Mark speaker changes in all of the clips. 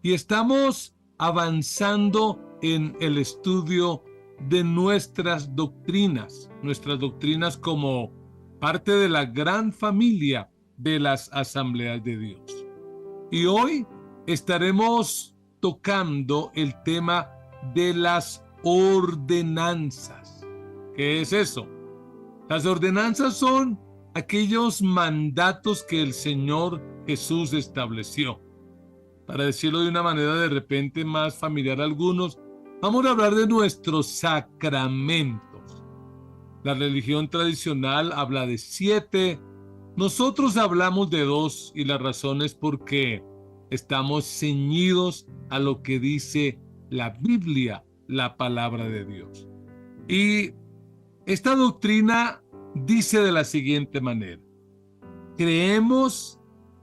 Speaker 1: y estamos avanzando en el estudio de nuestras doctrinas como parte de la gran familia de las Asambleas de Dios. Y hoy estaremos tocando el tema de las ordenanzas. ¿Qué es eso? Las ordenanzas son aquellos mandatos que el Señor Jesús estableció. Para decirlo de una manera de repente más familiar a algunos, vamos a hablar de nuestros sacramentos. La religión tradicional habla de 7, nosotros hablamos de 2 y la razón es porque estamos ceñidos a lo que dice la Biblia, la palabra de Dios. Y esta doctrina dice de la siguiente manera: creemos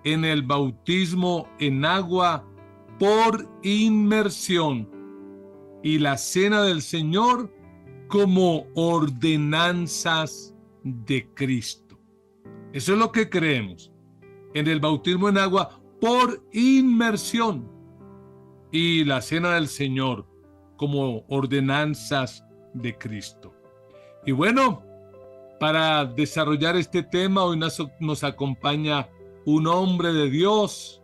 Speaker 1: en el bautismo en agua por inmersión y la cena del Señor como ordenanzas de Cristo. Eso es lo que creemos, en el bautismo en agua por inmersión y la cena del Señor como ordenanzas de Cristo. Y bueno, para desarrollar este tema hoy nos acompaña un hombre de Dios,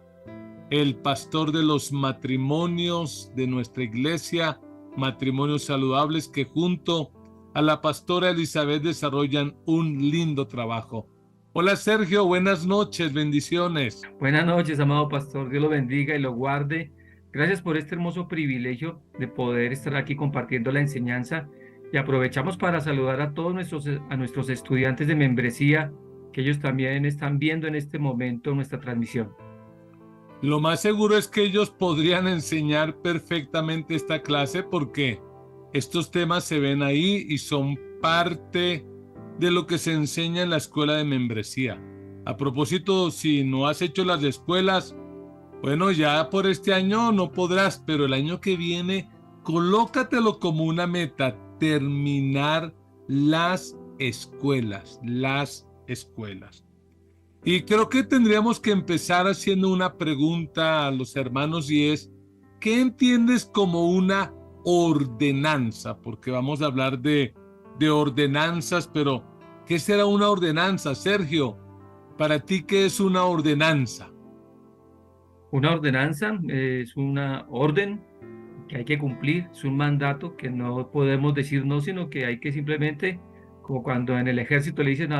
Speaker 1: el pastor de los matrimonios de nuestra iglesia, Matrimonios Saludables, que junto a la pastora Elizabeth desarrollan un lindo trabajo. Hola Sergio, buenas noches, bendiciones.
Speaker 2: Buenas noches, amado pastor, Dios lo bendiga y lo guarde. Gracias por este hermoso privilegio de poder estar aquí compartiendo la enseñanza y aprovechamos para saludar a todos nuestros estudiantes de membresía, que ellos también están viendo en este momento nuestra transmisión.
Speaker 1: Lo más seguro es que ellos podrían enseñar perfectamente esta clase porque estos temas se ven ahí y son parte de lo que se enseña en la escuela de membresía. A propósito, si no has hecho las escuelas, bueno, ya por este año no podrás, pero el año que viene, colócatelo como una meta, terminar las escuelas. Y creo que tendríamos que empezar haciendo una pregunta a los hermanos y es: ¿qué entiendes como una ordenanza? Porque vamos a hablar de ordenanzas, pero ¿qué será una ordenanza, Sergio? Para ti, ¿qué es una ordenanza?
Speaker 2: Una ordenanza es una orden que hay que cumplir, es un mandato que no podemos decir no, sino que hay que simplemente, como cuando en el ejército le dicen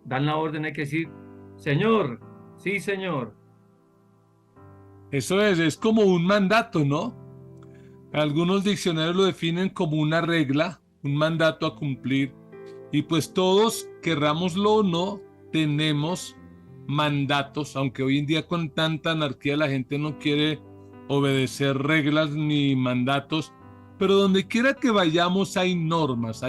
Speaker 2: dan la orden, hay que decir, señor, sí, señor.
Speaker 1: Eso es como un mandato, ¿no? Algunos diccionarios lo definen como una regla, un mandato a cumplir. Y pues todos, querrámoslo o no, tenemos mandatos, aunque hoy en día con tanta anarquía la gente no quiere obedecer reglas ni mandatos, pero donde quiera que vayamos hay normas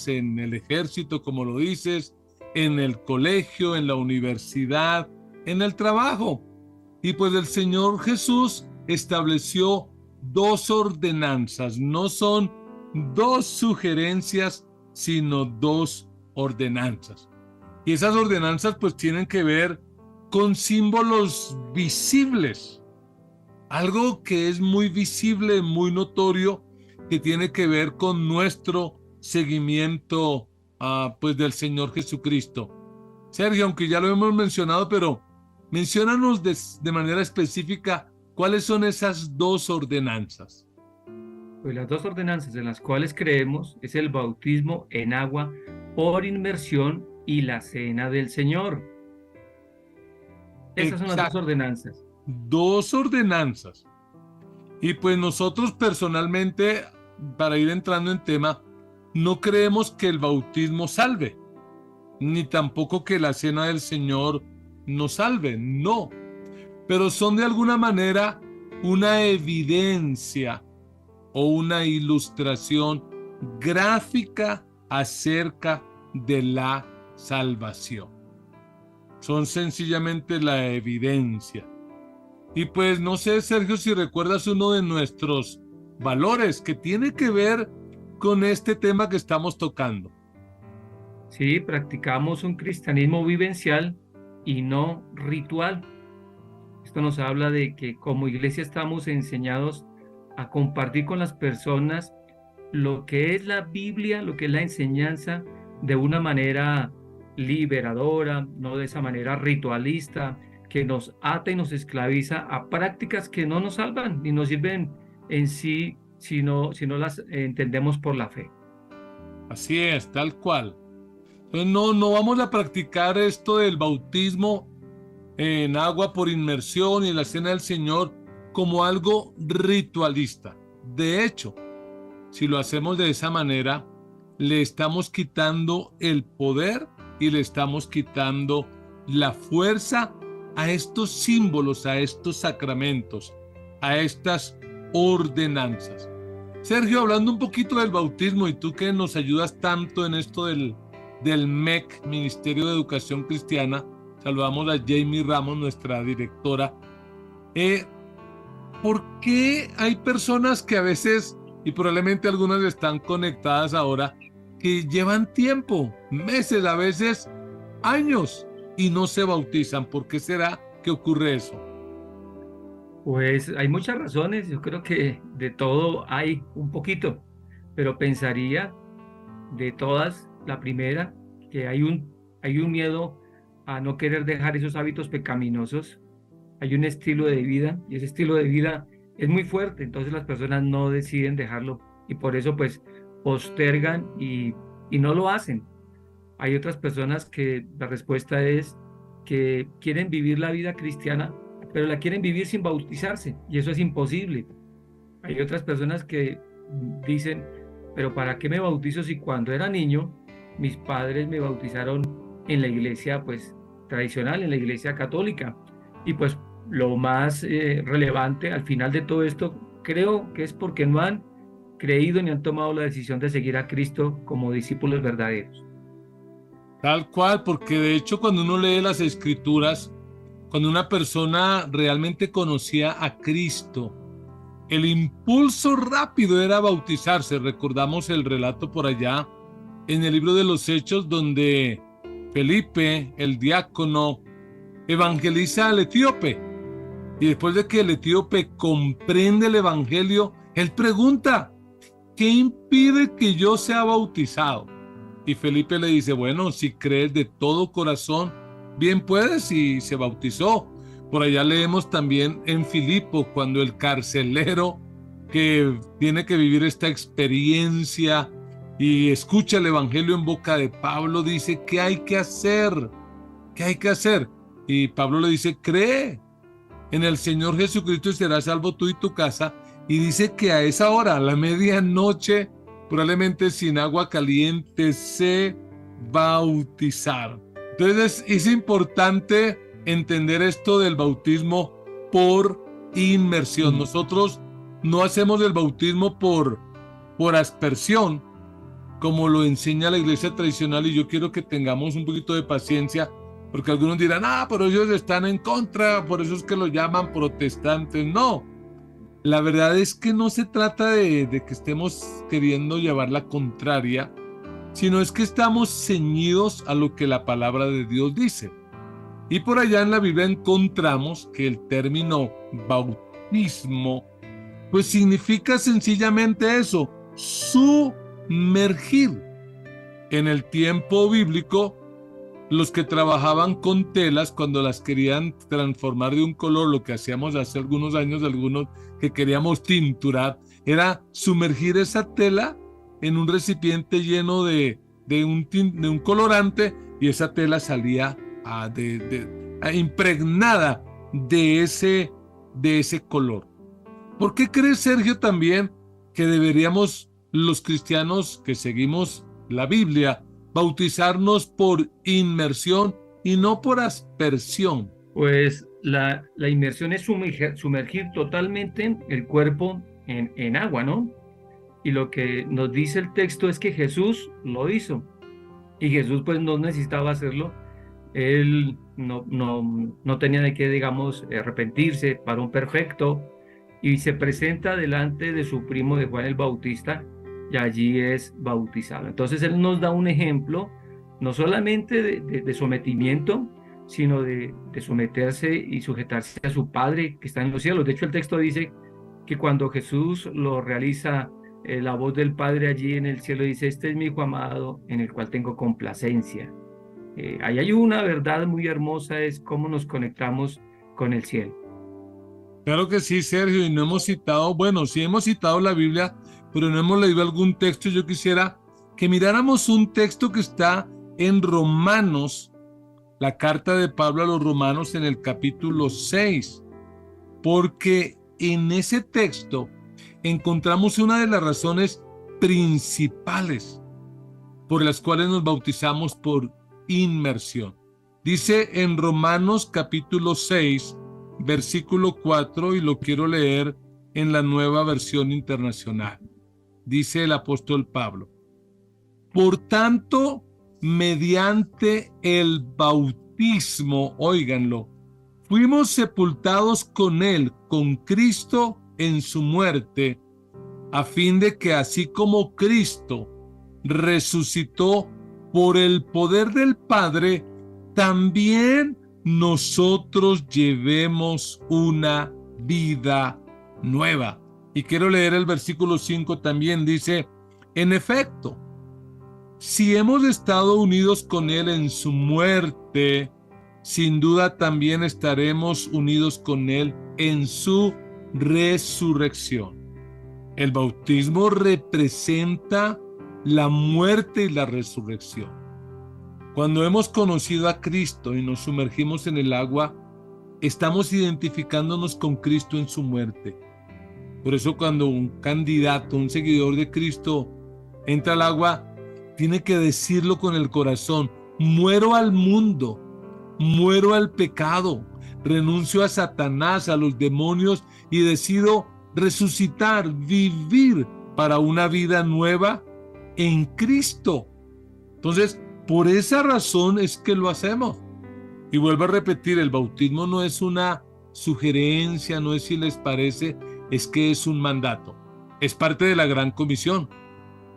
Speaker 1: en el ejército, como lo dices, en el colegio, en la universidad, en el trabajo. Y pues el Señor Jesús estableció 2 ordenanzas, no son 2 sugerencias, sino 2 ordenanzas. Y esas ordenanzas pues tienen que ver con símbolos visibles, algo que es muy visible, muy notorio, que tiene que ver con nuestro seguimiento pues del Señor Jesucristo. Sergio, aunque ya lo hemos mencionado, pero menciónanos de manera específica cuáles son esas 2 ordenanzas.
Speaker 2: Pues las dos ordenanzas en las cuales creemos es el bautismo en agua por inmersión y la cena del Señor. Esas son las dos
Speaker 1: Exacto,
Speaker 2: ordenanzas.
Speaker 1: 2 ordenanzas. Y pues nosotros personalmente, para ir entrando en tema, no creemos que el bautismo salve, ni tampoco que la cena del Señor nos salve, no. Pero son de alguna manera una evidencia o una ilustración gráfica acerca de la salvación. Son sencillamente la evidencia. Y pues no sé, Sergio, si recuerdas uno de nuestros valores que tiene que ver con este tema que estamos tocando.
Speaker 2: Sí, practicamos un cristianismo vivencial y no ritual. esto nos habla de que como iglesia estamos enseñados a compartir con las personas lo que es la Biblia, lo que es la enseñanza, de una manera liberadora, no de esa manera ritualista, que nos ata y nos esclaviza a prácticas que no nos salvan ni nos sirven en sí, si no las entendemos por la fe.
Speaker 1: Así es, tal cual. Entonces no vamos a practicar esto del bautismo en agua por inmersión y la cena del Señor como algo ritualista. De hecho, si lo hacemos de esa manera, le estamos quitando el poder y le estamos quitando la fuerza a estos símbolos, a estos sacramentos, a estas ordenanzas. Sergio, hablando un poquito del bautismo, y tú que nos ayudas tanto en esto del MEC, Ministerio de Educación Cristiana, saludamos a Jamie Ramos, nuestra directora. ¿Por qué hay personas que a veces, y probablemente algunas están conectadas ahora, que llevan tiempo, meses, a veces años, y no se bautizan? ¿Por qué será que ocurre eso?
Speaker 2: Pues hay muchas razones, yo creo que de todo hay un poquito, pero pensaría de todas, la primera, que hay un miedo a no querer dejar esos hábitos pecaminosos. Hay un estilo de vida y ese estilo de vida es muy fuerte, entonces las personas no deciden dejarlo y por eso pues postergan y no lo hacen. Hay otras personas que la respuesta es que quieren vivir la vida cristiana, pero la quieren vivir sin bautizarse y eso es imposible. Hay otras personas que dicen, pero ¿para qué me bautizo si cuando era niño mis padres me bautizaron en la iglesia pues tradicional, en la iglesia católica? Y pues lo más relevante al final de todo esto creo que es porque no han creído ni han tomado la decisión de seguir a Cristo como discípulos verdaderos.
Speaker 1: Tal cual, porque de hecho cuando uno lee las Escrituras, cuando una persona realmente conocía a Cristo, el impulso rápido era bautizarse. Recordamos el relato por allá en el libro de los Hechos donde Felipe, el diácono, evangeliza al etíope. Y después de que el etíope comprende el evangelio, él pregunta, ¿qué impide que yo sea bautizado? Y Felipe le dice, bueno, si crees de todo corazón, bien puedes, y se bautizó. Por allá leemos también en Filipo, cuando el carcelero que tiene que vivir esta experiencia y escucha el evangelio en boca de Pablo, dice, ¿qué hay que hacer? ¿Qué hay que hacer? Y Pablo le dice, cree en el Señor Jesucristo y serás salvo tú y tu casa. Y dice que a esa hora, a la medianoche, probablemente sin agua caliente, se bautizaron. Entonces es importante entender esto del bautismo por inmersión. Nosotros no hacemos el bautismo por aspersión, como lo enseña la iglesia tradicional, y yo quiero que tengamos un poquito de paciencia, porque algunos dirán, pero ellos están en contra, por eso es que lo llaman protestantes. No, la verdad es que no se trata de que estemos queriendo llevar la contraria, sino es que estamos ceñidos a lo que la palabra de Dios dice. Y por allá en la Biblia encontramos que el término bautismo pues significa sencillamente eso, sumergir. En el tiempo bíblico, los que trabajaban con telas, cuando las querían transformar de un color, lo que hacíamos hace algunos años, algunos que queríamos tinturar, era sumergir esa tela en un recipiente lleno de un colorante, y esa tela salía impregnada de ese color. ¿Por qué crees, Sergio, también que deberíamos los cristianos que seguimos la Biblia bautizarnos por inmersión y no por aspersión?
Speaker 2: Pues la inmersión es sumergir totalmente el cuerpo en agua, ¿no? Y lo que nos dice el texto es que Jesús lo hizo. Y Jesús pues no necesitaba hacerlo. Él no tenía de qué, digamos, arrepentirse, para un perfecto. Y se presenta delante de su primo, de Juan el Bautista, y allí es bautizado. Entonces él nos da un ejemplo, no solamente de sometimiento, sino de someterse y sujetarse a su Padre que está en los cielos. De hecho, el texto dice que cuando Jesús lo realiza, la voz del Padre allí en el cielo dice: este es mi Hijo amado en el cual tengo complacencia. Ahí hay una verdad muy hermosa, es cómo nos conectamos con el cielo.
Speaker 1: Claro que sí, Sergio, y no hemos citado, bueno, sí hemos citado la Biblia, pero no hemos leído algún texto. Yo quisiera que miráramos un texto que está en Romanos, la carta de Pablo a los Romanos en el capítulo 6, porque en ese texto encontramos una de las razones principales por las cuales nos bautizamos por inmersión. Dice en Romanos capítulo 6, versículo 4, y lo quiero leer en la Nueva Versión Internacional. Dice el apóstol Pablo: por tanto, mediante el bautismo, óiganlo, fuimos sepultados con él, con Cristo, en su muerte, a fin de que así como Cristo resucitó por el poder del Padre, también nosotros llevemos una vida nueva. Y quiero leer el versículo 5 también. Dice: en efecto, si hemos estado unidos con él en su muerte, sin duda también estaremos unidos con él en su resurrección. El bautismo representa la muerte y la resurrección. Cuando hemos conocido a Cristo y nos sumergimos en el agua, estamos identificándonos con Cristo en su muerte. Por eso cuando un candidato, un seguidor de Cristo entra al agua, tiene que decirlo con el corazón: muero al mundo, muero al pecado, renuncio a Satanás, a los demonios, y decido resucitar, vivir para una vida nueva en Cristo. Entonces, por esa razón es que lo hacemos. Y vuelvo a repetir, el bautismo no es una sugerencia, no es si les parece, es que es un mandato. Es parte de la gran comisión.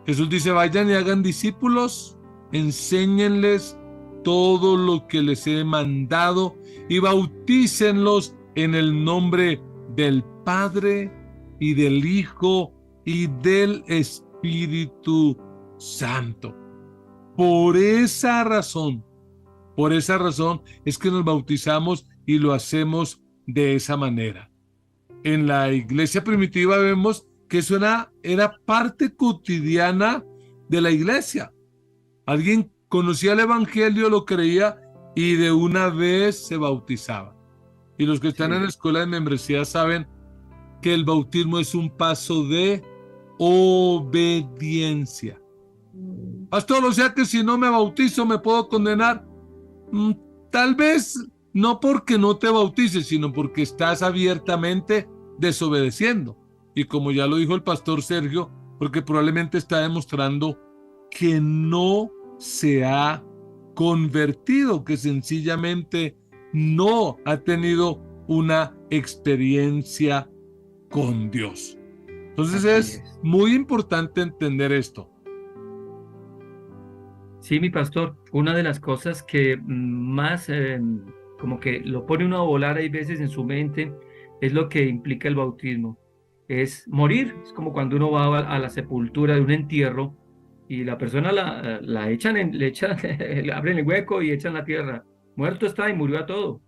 Speaker 1: Jesús dice: vayan y hagan discípulos, enséñenles todo lo que les he mandado y bautícenlos en el nombre del Padre y del Hijo y del Espíritu Santo. Por esa razón es que nos bautizamos y lo hacemos de esa manera. En la iglesia primitiva vemos que eso era parte cotidiana de la iglesia. Alguien conocía el evangelio, lo creía y de una vez se bautizaba. Y los que están en la escuela de membresía saben que el bautismo es un paso de obediencia. Pastor, o sea que si no me bautizo me puedo condenar. Tal vez no porque no te bautices, sino porque estás abiertamente desobedeciendo. Y como ya lo dijo el pastor Sergio, porque probablemente está demostrando que no se ha convertido, que sencillamente no ha tenido una experiencia con Dios. Entonces es muy importante entender esto.
Speaker 2: Sí, mi pastor, una de las cosas que más como que lo pone uno a volar hay veces en su mente es lo que implica el bautismo. Es morir, es como cuando uno va a la sepultura de un entierro y la persona la echan, le abren el hueco y echan la tierra. Muerto está y murió a todo.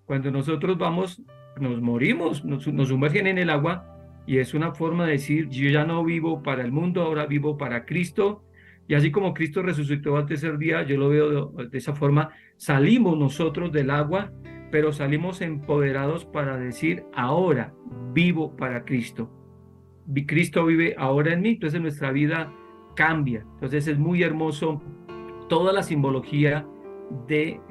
Speaker 2: Cuando nosotros vamos, nos morimos, nos sumergen en el agua y es una forma de decir: yo ya no vivo para el mundo, ahora vivo para Cristo. Y así como Cristo resucitó al tercer día, yo lo veo de esa forma, salimos nosotros del agua, pero salimos empoderados para decir: ahora vivo para Cristo. Cristo vive ahora en mí, entonces nuestra vida cambia. Entonces es muy hermoso toda la simbología de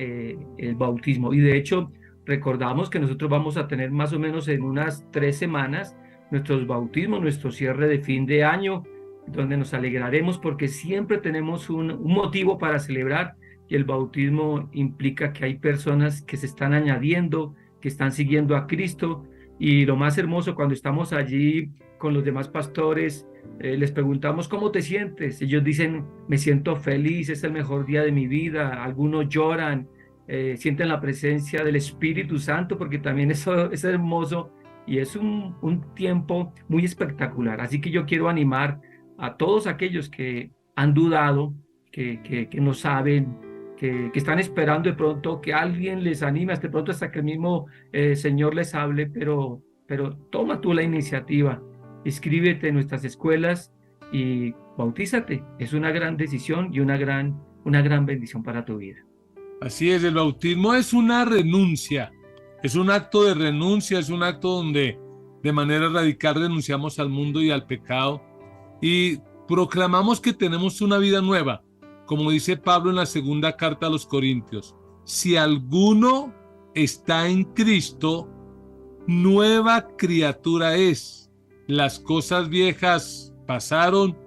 Speaker 2: el bautismo. Y de hecho, recordamos que nosotros vamos a tener más o menos en unas 3 semanas nuestros bautismos, nuestro cierre de fin de año, donde nos alegraremos porque siempre tenemos un motivo para celebrar, y el bautismo implica que hay personas que se están añadiendo, que están siguiendo a Cristo. Y lo más hermoso, cuando estamos allí con los demás pastores, les preguntamos: ¿cómo te sientes? Ellos dicen: me siento feliz, es el mejor día de mi vida. Algunos lloran sienten la presencia del Espíritu Santo, porque también eso es hermoso y es un tiempo muy espectacular. Así que yo quiero animar a todos aquellos que han dudado, que no saben, que están esperando de pronto que alguien les anime, hasta de pronto hasta que el mismo Señor les hable, pero toma tú la iniciativa, inscríbete en nuestras escuelas y bautízate. Es una gran decisión y una gran bendición para tu vida.
Speaker 1: Así es, el bautismo es una renuncia, es un acto de renuncia, es un acto donde de manera radical renunciamos al mundo y al pecado y proclamamos que tenemos una vida nueva, como dice Pablo en la segunda carta a los Corintios. Si alguno está en Cristo, nueva criatura es. Las cosas viejas pasaron,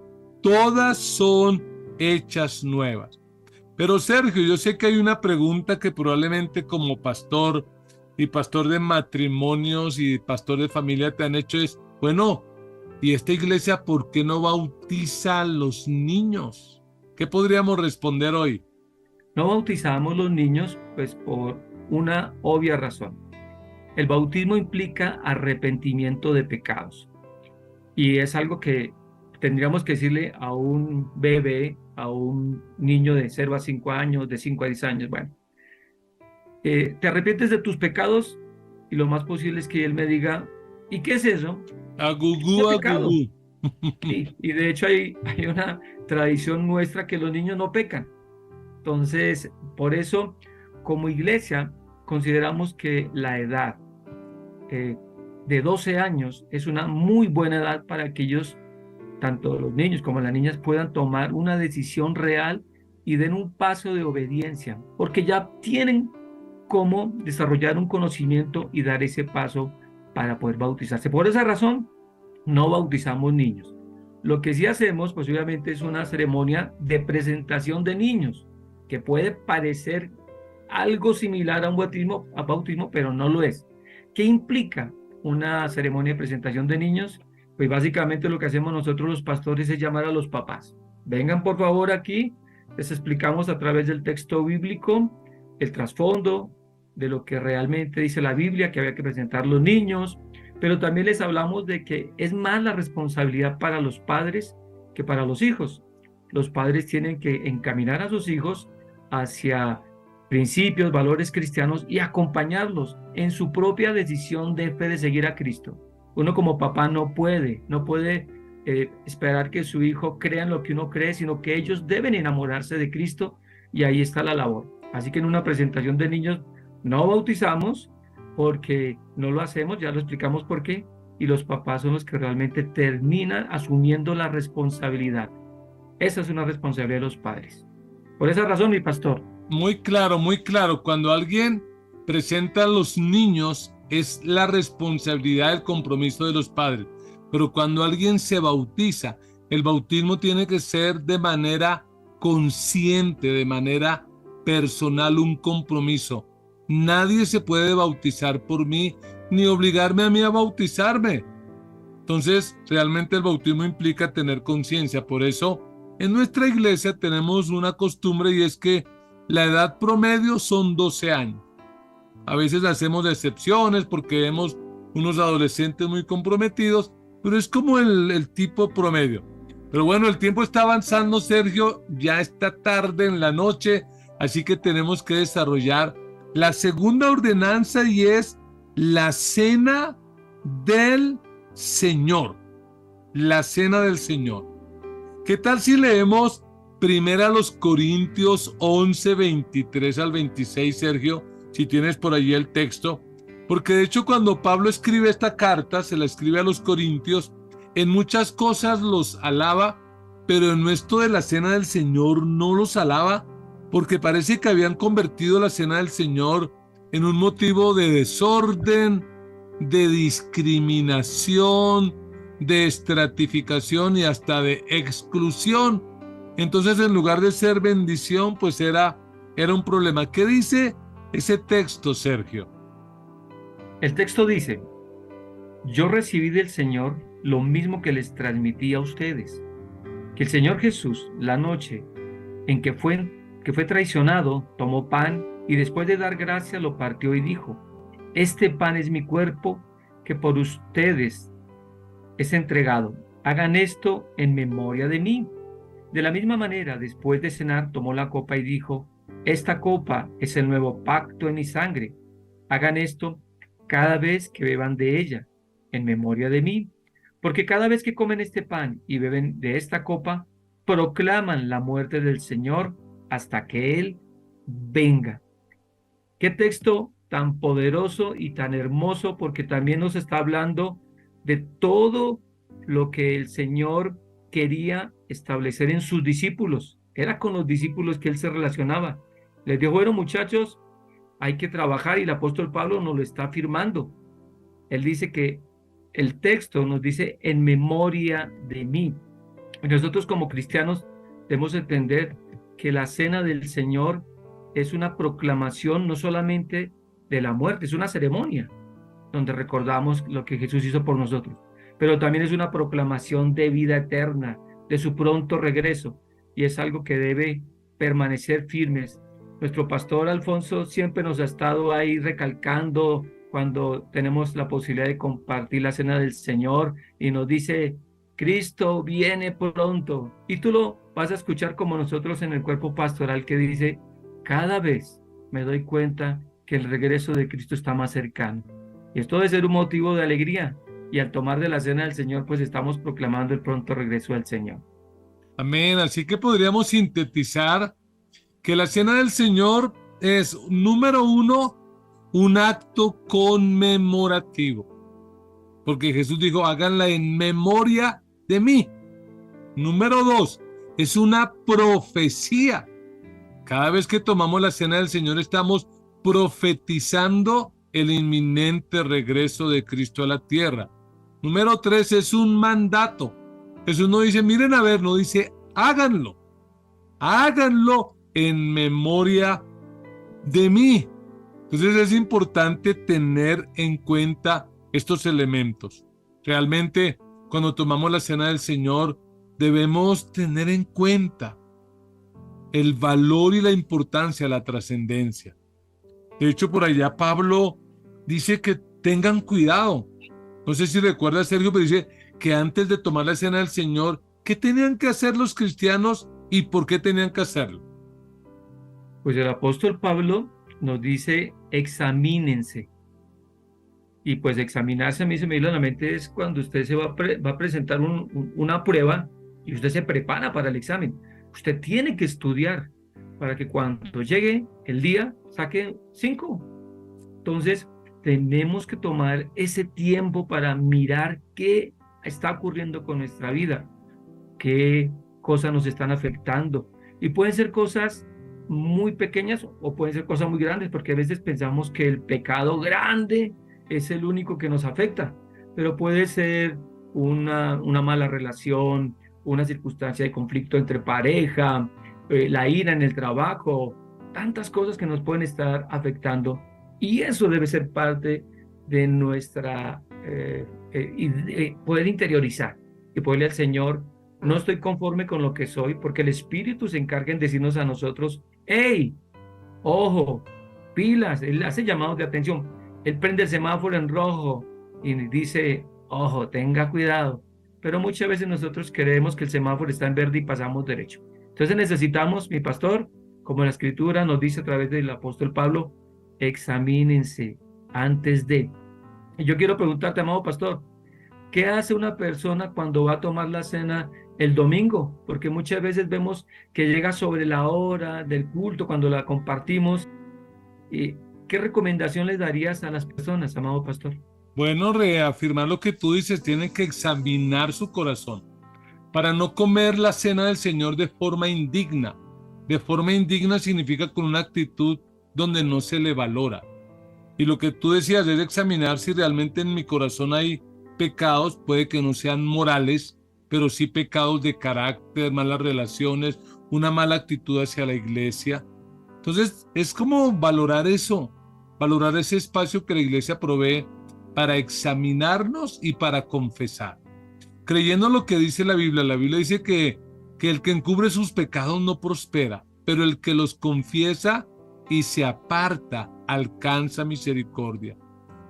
Speaker 1: todas son hechas nuevas. Pero Sergio, yo sé que hay una pregunta que probablemente como pastor y pastor de matrimonios y pastor de familia te han hecho es, bueno, ¿y esta iglesia por qué no bautiza a los niños? ¿Qué podríamos responder hoy?
Speaker 2: No bautizamos los niños, pues por una obvia razón. El bautismo implica arrepentimiento de pecados y es algo que tendríamos que decirle a un bebé, a un niño de 0 a 5 años, de 5 a 10 años. Bueno, te arrepientes de tus pecados y lo más posible es que él me diga, ¿y qué es eso?
Speaker 1: Agugú,
Speaker 2: Pecado.
Speaker 1: agugú.
Speaker 2: Sí, y de hecho hay una tradición nuestra que los niños no pecan. Entonces, por eso, como iglesia, consideramos que la edad de 12 años es una muy buena edad para que ellos, tanto los niños como las niñas, puedan tomar una decisión real y den un paso de obediencia, porque ya tienen cómo desarrollar un conocimiento y dar ese paso para poder bautizarse. Por esa razón, no bautizamos niños. Lo que sí hacemos, pues obviamente es una ceremonia de presentación de niños, que puede parecer algo similar a un bautismo, pero no lo es. ¿Qué implica una ceremonia de presentación de niños? Pues básicamente lo que hacemos nosotros los pastores es llamar a los papás. Vengan por favor aquí, les explicamos a través del texto bíblico el trasfondo de lo que realmente dice la Biblia, que había que presentar los niños, pero también les hablamos de que es más la responsabilidad para los padres que para los hijos. Los padres tienen que encaminar a sus hijos hacia principios, valores cristianos y acompañarlos en su propia decisión de fe de seguir a Cristo. Uno como papá no puede esperar que su hijo crea en lo que uno cree, sino que ellos deben enamorarse de Cristo y ahí está la labor. Así que en una presentación de niños no bautizamos porque no lo hacemos, ya lo explicamos por qué, y los papás son los que realmente terminan asumiendo la responsabilidad. Esa es una responsabilidad de los padres. Por esa razón, mi pastor.
Speaker 1: Muy claro, muy claro. Cuando alguien presenta a los niños es la responsabilidad del compromiso de los padres. Pero cuando alguien se bautiza, el bautismo tiene que ser de manera consciente, de manera personal, un compromiso. Nadie se puede bautizar por mí ni obligarme a mí a bautizarme. Entonces, realmente el bautismo implica tener conciencia. Por eso, en nuestra iglesia tenemos una costumbre y es que la edad promedio son 12 años. A veces hacemos excepciones porque vemos unos adolescentes muy comprometidos, pero es como el tipo promedio. Pero bueno, el tiempo está avanzando, Sergio, ya está tarde en la noche, así que tenemos que desarrollar la segunda ordenanza y es la cena del Señor. La cena del Señor. ¿Qué tal si leemos primero a los Corintios 11, 23 al 26, Sergio? Si tienes por allí el texto. Porque de hecho cuando Pablo escribe esta carta, se la escribe a los Corintios, en muchas cosas los alaba, pero en esto de la cena del Señor no los alaba, porque parece que habían convertido la cena del Señor en un motivo de desorden, de discriminación, de estratificación y hasta de exclusión. Entonces, en lugar de ser bendición, pues era un problema. ¿Qué dice ese texto, Sergio?
Speaker 2: El texto dice: yo recibí del Señor lo mismo que les transmití a ustedes, que el Señor Jesús, la noche en que fue traicionado, tomó pan y después de dar gracias lo partió y dijo: este pan es mi cuerpo que por ustedes es entregado. Hagan esto en memoria de mí. De la misma manera, después de cenar, tomó la copa y dijo: esta copa es el nuevo pacto en mi sangre. Hagan esto cada vez que beban de ella, en memoria de mí. Porque cada vez que comen este pan y beben de esta copa, proclaman la muerte del Señor hasta que Él venga. Qué texto tan poderoso y tan hermoso, porque también nos está hablando de todo lo que el Señor quería establecer en sus discípulos. Era con los discípulos que Él se relacionaba. Les dijo: bueno, muchachos, hay que trabajar, y el apóstol Pablo nos lo está afirmando. Él dice que el texto nos dice: en memoria de mí. Y nosotros como cristianos debemos entender que la cena del Señor es una proclamación no solamente de la muerte, es una ceremonia donde recordamos lo que Jesús hizo por nosotros, pero también es una proclamación de vida eterna, de su pronto regreso, y es algo que debe permanecer firmes. Nuestro pastor Alfonso siempre nos ha estado ahí recalcando cuando tenemos la posibilidad de compartir la cena del Señor, y nos dice: Cristo viene pronto. Y tú lo vas a escuchar como nosotros en el cuerpo pastoral, que dice: cada vez me doy cuenta que el regreso de Cristo está más cercano. Y esto debe ser un motivo de alegría. Y al tomar de la cena del Señor, pues estamos proclamando el pronto regreso del Señor.
Speaker 1: Amén. Así que podríamos sintetizar que la cena del Señor es, número uno, un acto conmemorativo. Porque Jesús dijo: háganla en memoria de mí. Número dos, es una profecía. Cada vez que tomamos la cena del Señor estamos profetizando el inminente regreso de Cristo a la tierra. Número tres, es un mandato. Jesús no dice: miren a ver, no dice: háganlo. Háganlo en memoria de mí. Entonces es importante tener en cuenta estos elementos. Realmente, cuando tomamos la cena del Señor, debemos tener en cuenta el valor y la importancia, la trascendencia. De hecho, por allá Pablo dice que tengan cuidado. No sé si recuerdas, Sergio, pero dice que antes de tomar la cena del Señor, ¿qué tenían que hacer los cristianos y por qué tenían que hacerlo?
Speaker 2: Pues el apóstol Pablo nos dice: examínense. Y pues examinarse, a mí se me viene a la mente, es cuando usted se va a presentar una prueba y usted se prepara para el examen. Usted tiene que estudiar para que cuando llegue el día saque 5. Entonces tenemos que tomar ese tiempo para mirar qué está ocurriendo con nuestra vida, qué cosas nos están afectando. Y pueden ser cosas muy pequeñas o pueden ser cosas muy grandes, porque a veces pensamos que el pecado grande es el único que nos afecta, pero puede ser una mala relación, una circunstancia de conflicto entre pareja, la ira en el trabajo, tantas cosas que nos pueden estar afectando, y eso debe ser parte de nuestra poder interiorizar y poderle al Señor: no estoy conforme con lo que soy, porque el Espíritu se encarga en decirnos a nosotros: hey, ojo, pilas. Él hace llamados de atención. Él prende el semáforo en rojo y dice: ojo, tenga cuidado. Pero muchas veces nosotros creemos que el semáforo está en verde y pasamos derecho. Entonces necesitamos, mi pastor, como la Escritura nos dice a través del apóstol Pablo: examínense antes de. Y yo quiero preguntarte, amado pastor, ¿qué hace una persona cuando va a tomar la cena el domingo? Porque muchas veces vemos que llega sobre la hora del culto, cuando la compartimos. ¿Y qué recomendación les darías a las personas, amado pastor?
Speaker 1: Bueno, reafirmar lo que tú dices, tienen que examinar su corazón para no comer la cena del Señor de forma indigna. De forma indigna significa con una actitud donde no se le valora. Y lo que tú decías es examinar si realmente en mi corazón hay pecados, puede que no sean morales, pero sí pecados de carácter, malas relaciones, una mala actitud hacia la iglesia. Entonces es como valorar eso, valorar ese espacio que la iglesia provee para examinarnos y para confesar. Creyendo lo que dice la Biblia dice que el que encubre sus pecados no prospera, pero el que los confiesa y se aparta, alcanza misericordia.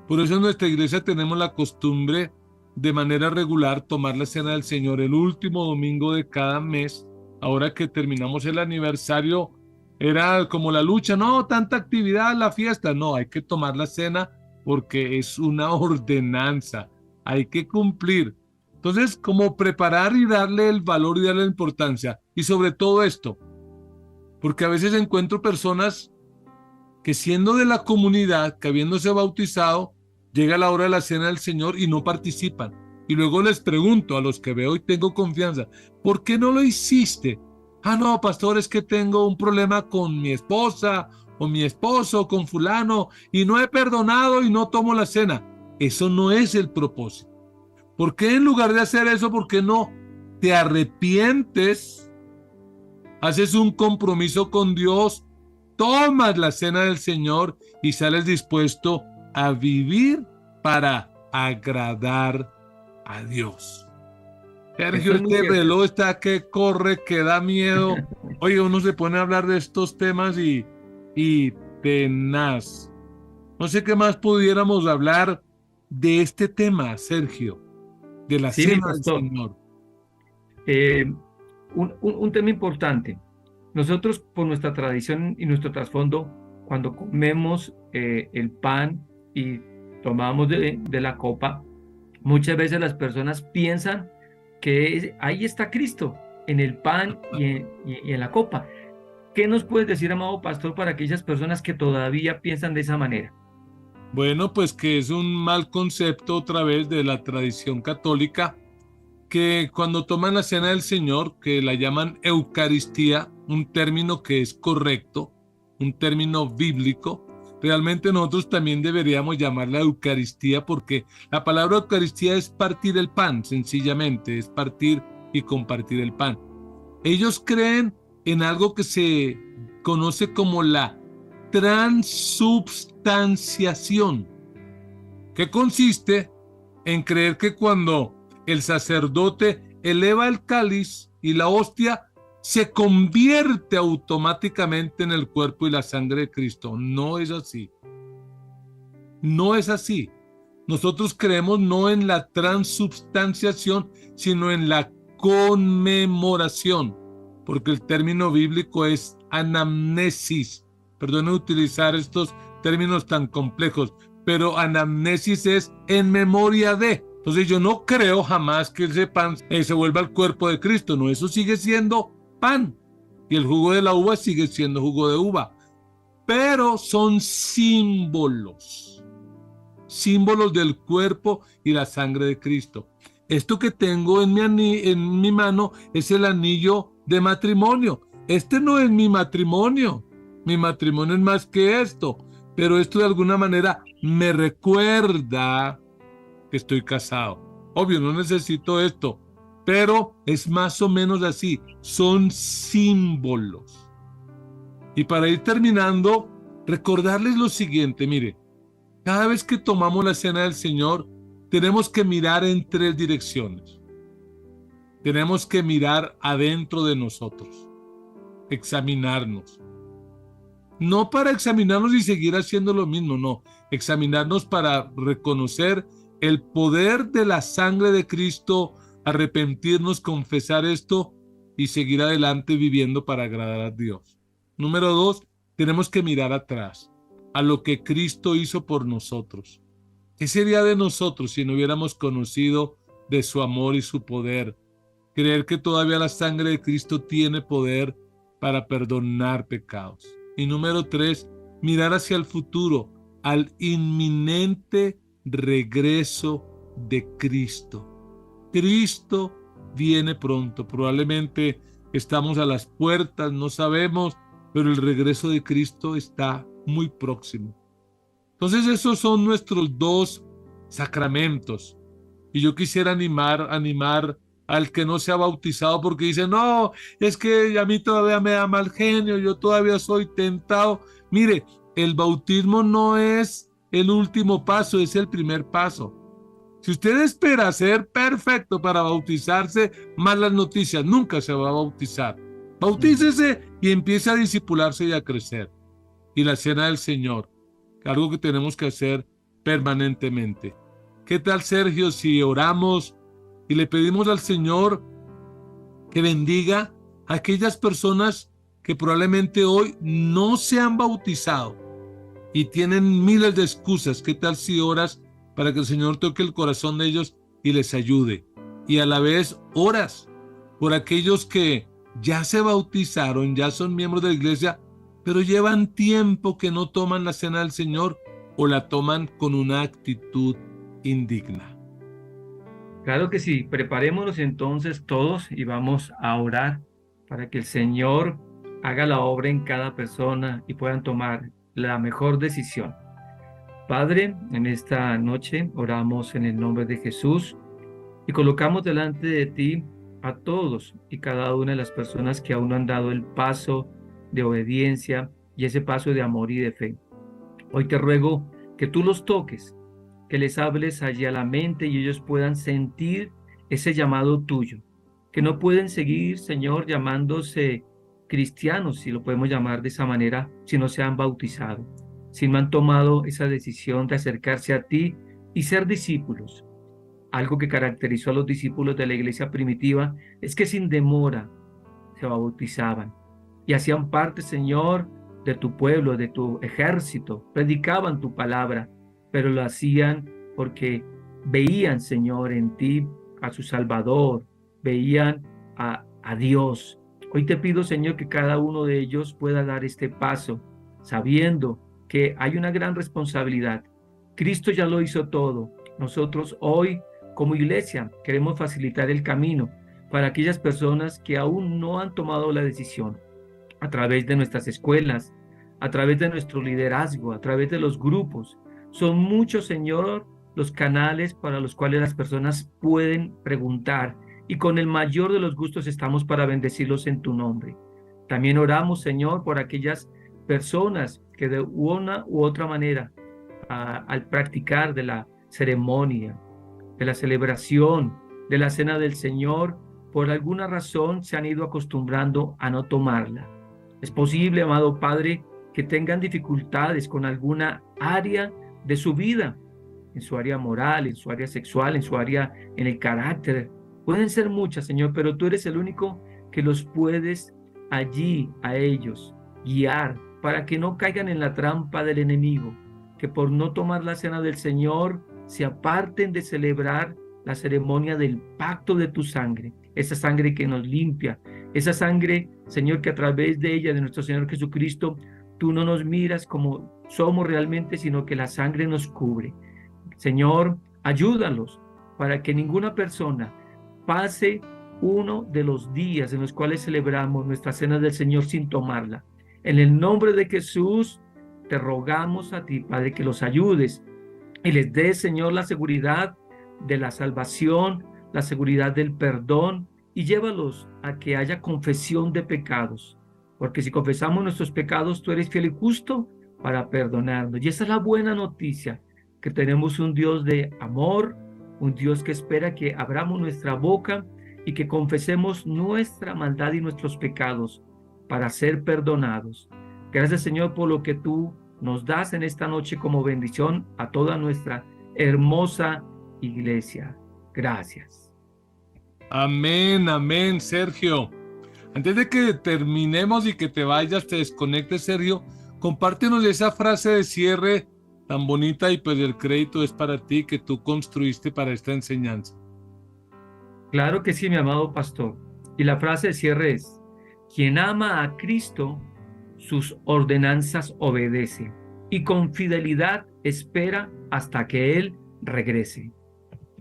Speaker 1: Por eso en nuestra iglesia tenemos la costumbre de manera regular tomar la cena del Señor el último domingo de cada mes. Ahora que terminamos el aniversario, era como la lucha, no, tanta actividad, la fiesta, no, hay que tomar la cena porque es una ordenanza, hay que cumplir. Entonces, como preparar y darle el valor y darle la importancia. Y sobre todo esto, porque a veces encuentro personas que siendo de la comunidad, que habiéndose bautizado, llega la hora de la cena del Señor y no participan. Y luego les pregunto a los que veo y tengo confianza, ¿por qué no lo hiciste? Ah, no, pastor, es que tengo un problema con mi esposa o mi esposo, con fulano, y no he perdonado y no tomo la cena. Eso no es el propósito. ¿Por qué en lugar de hacer eso, por qué no te arrepientes, haces un compromiso con Dios, tomas la cena del Señor y sales dispuesto a vivir para agradar a Dios? Sergio, este reloj está que corre, que da miedo. Oye, uno se pone a hablar de estos temas y tenaz. No sé qué más pudiéramos hablar de este tema, Sergio, de la cena del Señor.
Speaker 2: Un tema importante. Nosotros, por nuestra tradición y nuestro trasfondo, cuando comemos el pan y tomamos de la copa, muchas veces las personas piensan que ahí está Cristo, en el pan y en la copa. ¿Qué nos puedes decir, amado pastor, para aquellas personas que todavía piensan de esa manera?
Speaker 1: Bueno, pues que es un mal concepto otra vez de la tradición católica, que cuando toman la cena del Señor, que la llaman Eucaristía, un término que es correcto, un término bíblico, realmente nosotros también deberíamos llamarla Eucaristía, porque la palabra Eucaristía es partir el pan, sencillamente, es partir y compartir el pan. Ellos creen en algo que se conoce como la transubstanciación, que consiste en creer que cuando el sacerdote eleva el cáliz y la hostia, se convierte automáticamente en el cuerpo y la sangre de Cristo. No es así. No es así. Nosotros creemos no en la transubstanciación, sino en la conmemoración, porque el término bíblico es anamnesis. Perdonen utilizar estos términos tan complejos, pero anamnesis es en memoria de. Entonces yo no creo jamás que ese pan se vuelva el cuerpo de Cristo. No, eso sigue siendo pan. Y el jugo de la uva sigue siendo jugo de uva. Pero son símbolos. Símbolos del cuerpo y la sangre de Cristo. Esto que tengo en mi mano es el anillo de matrimonio. Este no es mi matrimonio. Mi matrimonio es más que esto. Pero esto de alguna manera me recuerda que estoy casado. Obvio, no necesito esto, pero es más o menos así. Son símbolos. Y para ir terminando, recordarles lo siguiente, mire, cada vez que tomamos la cena del Señor, tenemos que mirar en tres direcciones. Tenemos que mirar adentro de nosotros, examinarnos. No para examinarnos y seguir haciendo lo mismo, no. Examinarnos para reconocer el poder de la sangre de Cristo, arrepentirnos, confesar esto y seguir adelante viviendo para agradar a Dios. Número 2, tenemos que mirar atrás, a lo que Cristo hizo por nosotros. ¿Qué sería de nosotros si no hubiéramos conocido de su amor y su poder? Creer que todavía la sangre de Cristo tiene poder para perdonar pecados. Y número 3, mirar hacia el futuro, al inminente regreso de Cristo. Cristo viene pronto, probablemente estamos a las puertas, no sabemos, pero el regreso de Cristo está muy próximo. Entonces esos son nuestros dos sacramentos. Y yo quisiera animar al que no se ha bautizado porque dice, no, es que a mí todavía me da mal genio, yo todavía soy tentado. Mire, el bautismo no es el último paso, es el primer paso. Si usted espera ser perfecto para bautizarse, malas noticias, nunca se va a bautizar. Bautícese y empiece a discipularse y a crecer. y la cena del Señor, algo que tenemos que hacer permanentemente. ¿Qué tal, Sergio, si oramos y le pedimos al Señor que bendiga a aquellas personas que probablemente hoy no se han bautizado y tienen miles de excusas? ¿Qué tal si oras para que el Señor toque el corazón de ellos y les ayude? Y a la vez oras por aquellos que ya se bautizaron, ya son miembros de la iglesia, pero llevan tiempo que no toman la cena del Señor o la toman con una actitud indigna.
Speaker 2: Claro que sí, preparémonos entonces todos y vamos a orar para que el Señor haga la obra en cada persona y puedan tomar la mejor decisión. Padre, en esta noche oramos en el nombre de Jesús y colocamos delante de ti a todos y cada una de las personas que aún no han dado el paso de obediencia y ese paso de amor y de fe. Hoy te ruego que tú los toques, que les hables allí a la mente y ellos puedan sentir ese llamado tuyo, que no pueden seguir, Señor, llamándose cristianos, si lo podemos llamar de esa manera, si no se han bautizado, si no han tomado esa decisión de acercarse a ti y ser discípulos. Algo que caracterizó a los discípulos de la iglesia primitiva es que sin demora se bautizaban y hacían parte, Señor, de tu pueblo, de tu ejército, predicaban tu palabra, pero lo hacían porque veían, Señor, en ti a su Salvador, veían a Dios. Hoy te pido, Señor, que cada uno de ellos pueda dar este paso, sabiendo que hay una gran responsabilidad. Cristo ya lo hizo todo. Nosotros hoy, como iglesia, queremos facilitar el camino para aquellas personas que aún no han tomado la decisión, a través de nuestras escuelas, a través de nuestro liderazgo, a través de los grupos. Son muchos, Señor, los canales para los cuales las personas pueden preguntar y con el mayor de los gustos estamos para bendecirlos en tu nombre. También oramos, Señor, por aquellas personas que de una u otra manera, al practicar de la ceremonia, de la celebración, de la cena del Señor, por alguna razón se han ido acostumbrando a no tomarla. Es posible, amado Padre, que tengan dificultades con alguna área de su vida, en su área moral, en su área sexual, en su área, en el carácter. Pueden ser muchas, Señor, pero tú eres el único que los puedes allí a ellos guiar para que no caigan en la trampa del enemigo, que por no tomar la cena del Señor se aparten de celebrar la ceremonia del pacto de tu sangre, esa sangre que nos limpia, esa sangre, Señor, que a través de ella, de nuestro Señor Jesucristo, tú no nos miras como somos realmente, sino que la sangre nos cubre. Señor, ayúdalos para que ninguna persona pase uno de los días en los cuales celebramos nuestra cena del Señor sin tomarla. En el nombre de Jesús, te rogamos a ti, Padre, que los ayudes y les des, Señor, la seguridad de la salvación, la seguridad del perdón, y llévalos a que haya confesión de pecados, porque si confesamos nuestros pecados, tú eres fiel y justo para perdonarnos. Y esa es la buena noticia, que tenemos un Dios de amor, un Dios que espera que abramos nuestra boca y que confesemos nuestra maldad y nuestros pecados para ser perdonados. Gracias, Señor, por lo que tú nos das en esta noche como bendición a toda nuestra hermosa iglesia. Gracias.
Speaker 1: Amén, amén, Sergio. Antes de que terminemos y que te vayas, te desconectes, Sergio, compártenos esa frase de cierre tan bonita y pues el crédito es para ti, que tú construiste para esta enseñanza.
Speaker 2: Claro que sí, mi amado pastor. Y la frase de cierre es: quien ama a Cristo, sus ordenanzas obedece y con fidelidad espera hasta que Él regrese.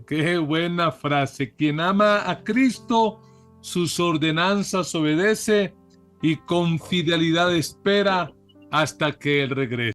Speaker 1: Qué buena frase. Quien ama a Cristo, sus ordenanzas obedece y con fidelidad espera hasta que Él regrese.